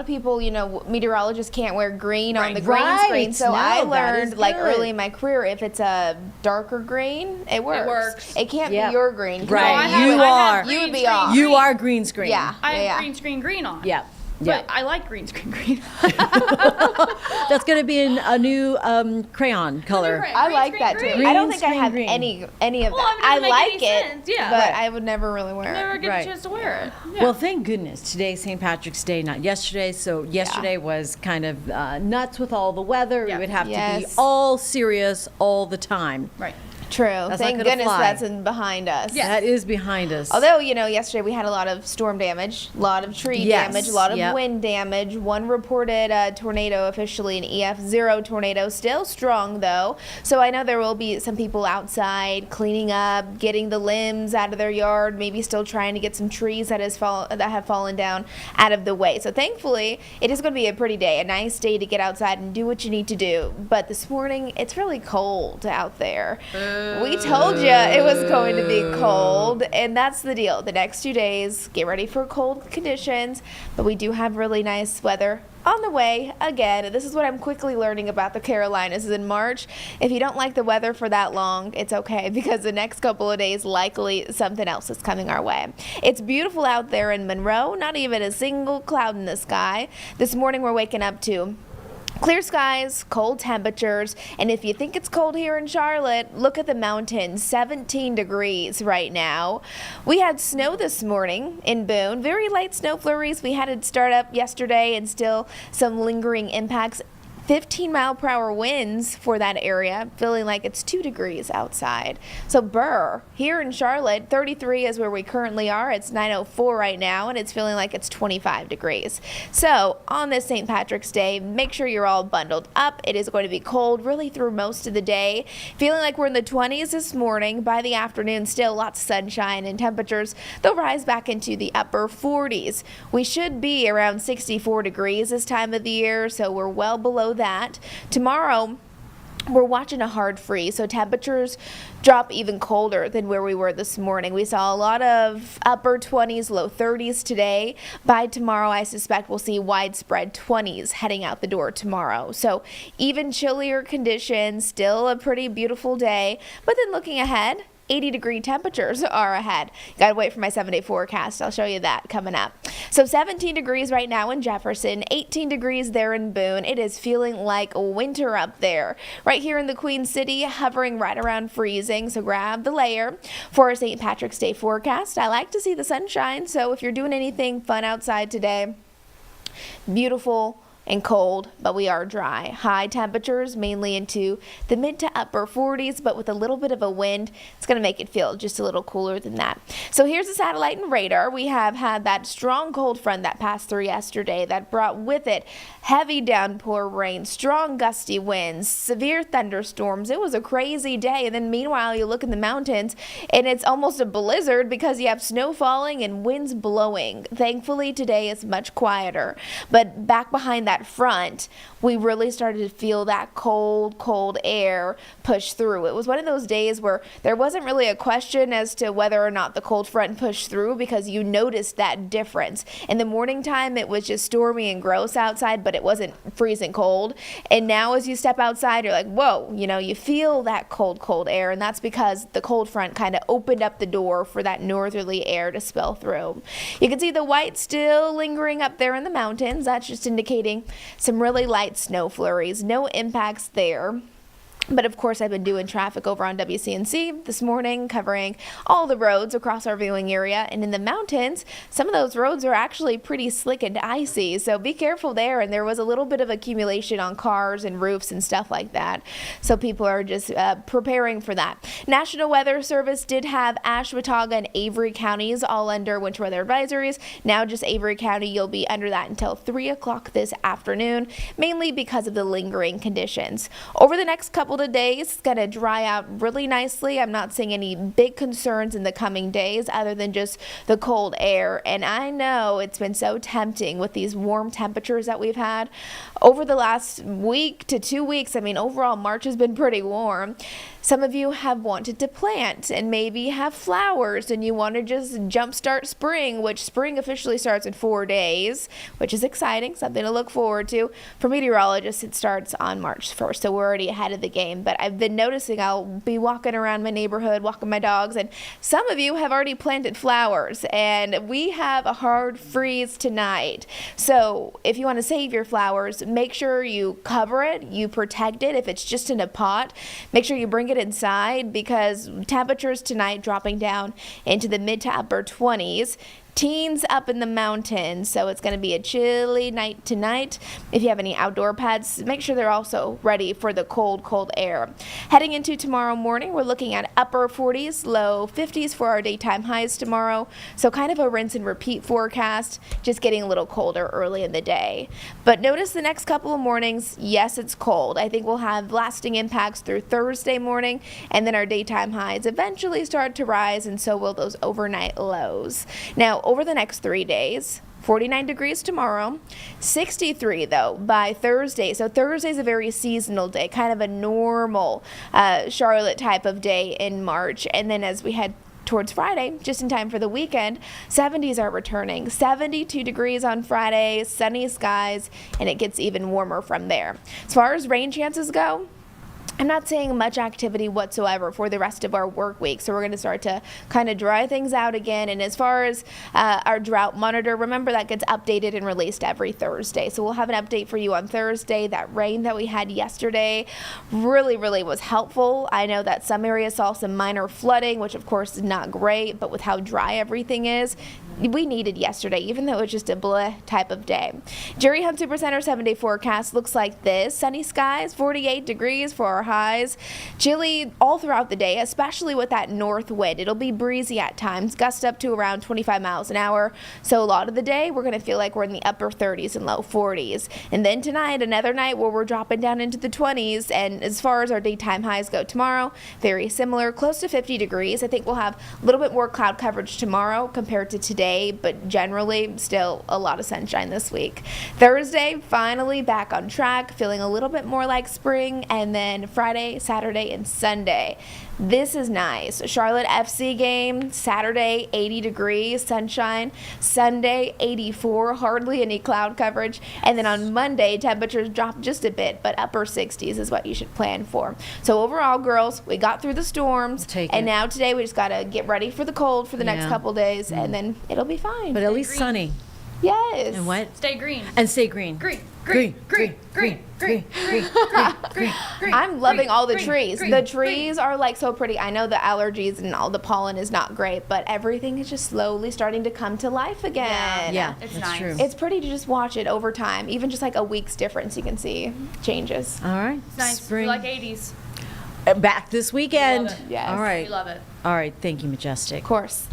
People, meteorologists can't wear green on the green Right. screen. So No, I that is learned like good. early in my career, if it's a darker green, it works. It can't Yep. be your green. 'cause Right. then You are. You would be green off. screen. You are green screen. Yeah. I have green screen green on. Yeah. But Yeah. I like green screen green. That's going to be a new crayon color. crayon. I Green like screen that too. green. I don't think I Green have screen any of Well, that. it I doesn't make like any it, sense, yeah. but Right. I would never really wear Never it. get Right. a chance to wear it. Yeah. Well, thank goodness today's St. Patrick's Day, not yesterday. So yesterday was kind of nuts with all the weather. Yeah. We would have to be Yes. all serious all the time. Right. True. not Thank gonna goodness fly. that's behind us. Yeah. That is behind us. Although, yesterday we had a lot of storm damage, a lot of tree Yes, damage, a lot of yep. wind damage. One reported tornado, officially an EF0 tornado, still strong though. So I know there will be some people outside cleaning up, getting the limbs out of their yard, maybe still trying to get some trees that have fallen down out of the way. So thankfully, it is going to be a pretty day, a nice day to get outside and do what you need to do. But this morning, it's really cold out there. We told you it was going to be cold, and that's the deal. The next 2 days, get ready for cold conditions, but we do have really nice weather on the way again. This is what I'm quickly learning about the Carolinas is in March. If you don't like the weather for that long, it's okay, because the next couple of days, likely something else is coming our way. It's beautiful out there in Monroe, not even a single cloud in the sky. This morning we're waking up to clear skies, cold temperatures, and if you think it's cold here in Charlotte, look at the mountains, 17 degrees right now. We had snow this morning in Boone, very light snow flurries. We had it start up yesterday and still some lingering impacts. 15-mile-per-hour winds for that area, feeling like it's 2 degrees outside. So Burr, here in Charlotte, 33 is where we currently are. It's 9:04 right now, and it's feeling like it's 25 degrees. So on this St. Patrick's Day, make sure you're all bundled up. It is going to be cold really through most of the day. Feeling like we're in the 20s this morning. By the afternoon, still lots of sunshine, and temperatures, they'll rise back into the upper 40s. We should be around 64 degrees this time of the year, so we're well below that. Tomorrow, we're watching a hard freeze, so temperatures drop even colder than where we were this morning. We saw a lot of upper 20s, low 30s today. By tomorrow, I suspect we'll see widespread 20s heading out the door tomorrow. So even chillier conditions, still a pretty beautiful day. But then looking ahead, 80-degree temperatures are ahead. Gotta wait for my 7-day forecast. I'll show you that coming up. So 17 degrees right now in Jefferson, 18 degrees there in Boone. It is feeling like winter up there. Right here in the Queen City, hovering right around freezing, so grab the layer. For our St. Patrick's Day forecast, I like to see the sunshine, so if you're doing anything fun outside today, beautiful and cold, but we are dry. High temperatures mainly into the mid to upper 40s, but with a little bit of a wind, it's going to make it feel just a little cooler than that. So here's the satellite and radar. We have had that strong cold front that passed through yesterday that brought with it heavy downpour rain, strong gusty winds, severe thunderstorms. It was a crazy day. And then meanwhile, you look in the mountains and it's almost a blizzard because you have snow falling and winds blowing. Thankfully, today is much quieter. But back behind that front, we really started to feel that cold air push through. It was one of those days where there wasn't really a question as to whether or not the cold front pushed through, because you noticed that difference. In the morning time, it was just stormy and gross outside, but it wasn't freezing cold. And now as you step outside, you're like, whoa, you feel that cold air, and that's because the cold front kind of opened up the door for that northerly air to spill through. You can see the white still lingering up there in the mountains. That's just indicating some really light snow flurries. No impacts there. But of course, I've been doing traffic over on WCNC this morning, covering all the roads across our viewing area. And in the mountains, some of those roads are actually pretty slick and icy. So be careful there. And there was a little bit of accumulation on cars and roofs and stuff like that. So people are just preparing for that. National Weather Service did have Ashwaubenon and Avery counties all under winter weather advisories. Now just Avery County, you'll be under that until 3 o'clock this afternoon, mainly because of the lingering conditions. Over the next couple couple of days, it's going to dry out really nicely. I'm not seeing any big concerns in the coming days other than just the cold air. And I know it's been so tempting with these warm temperatures that we've had over the last week to 2 weeks. I mean, overall, March has been pretty warm. Some of you have wanted to plant and maybe have flowers, and you want to just jumpstart spring, which spring officially starts in 4 days, which is exciting, something to look forward to. For meteorologists, it starts on March 1st, so we're already ahead of the game. But I've been noticing I'll be walking around my neighborhood, walking my dogs, and some of you have already planted flowers, and we have a hard freeze tonight. So if you want to save your flowers, make sure you cover it, you protect it. If it's just in a pot, make sure you bring it inside, because temperatures tonight dropping down into the mid to upper 20s. Teens up in the mountains, so it's going to be a chilly night tonight. If you have any outdoor pets, make sure they're also ready for the cold air. Heading into tomorrow morning, we're looking at upper 40s, low 50s for our daytime highs tomorrow. So kind of a rinse and repeat forecast, just getting a little colder early in the day. But notice the next couple of mornings, yes, it's cold. I think we'll have lasting impacts through Thursday morning, and then our daytime highs eventually start to rise, and so will those overnight lows. Now, over the next 3 days, 49 degrees tomorrow, 63 though by Thursday. So Thursday's a very seasonal day, kind of a normal Charlotte type of day in March. And then as we head towards Friday, just in time for the weekend, 70s are returning. 72 degrees on Friday, sunny skies, and it gets even warmer from there. As far as rain chances go, I'm not seeing much activity whatsoever for the rest of our work week, so we're going to start to kind of dry things out again. And as far as our drought monitor, remember that gets updated and released every Thursday. So we'll have an update for you on Thursday. That rain that we had yesterday really was helpful. I know that some areas saw some minor flooding, which of course is not great, but with how dry everything is, we needed yesterday, even though it was just a bleh type of day. Jerry Hunt Supercenter 7-day forecast looks like this. Sunny skies, 48 degrees for our highs. Chilly all throughout the day, especially with that north wind. It'll be breezy at times, gust up to around 25 miles an hour. So a lot of the day, we're going to feel like we're in the upper 30s and low 40s. And then tonight, another night where we're dropping down into the 20s. And as far as our daytime highs go tomorrow, very similar, close to 50 degrees. I think we'll have a little bit more cloud coverage tomorrow compared to today, but generally still a lot of sunshine this week. Thursday, finally back on track, feeling a little bit more like spring, and then Friday, Saturday, and Sunday. This is nice. Charlotte FC game, Saturday, 80 degrees, sunshine. Sunday, 84, hardly any cloud coverage. And then on Monday, temperatures drop just a bit, but upper 60s is what you should plan for. So overall, girls, we got through the storms. And now today, we just got to get ready for the cold for the next couple days, and then it'll be fine. But at least sunny. Yes. And what? Stay green. And stay green. Green. I'm loving all the trees. green, The trees are like so pretty. I know the allergies and all the pollen is not great, but everything is just slowly starting to come to life again. Yeah, It's that's nice. true. It's pretty to just watch it over time. Even just like a week's difference, you can see changes. All right. It's nice. Spring. We like 80s. Back this weekend. We love it. Yes. All right. We love it. All right. Thank you, Majestic. Of course.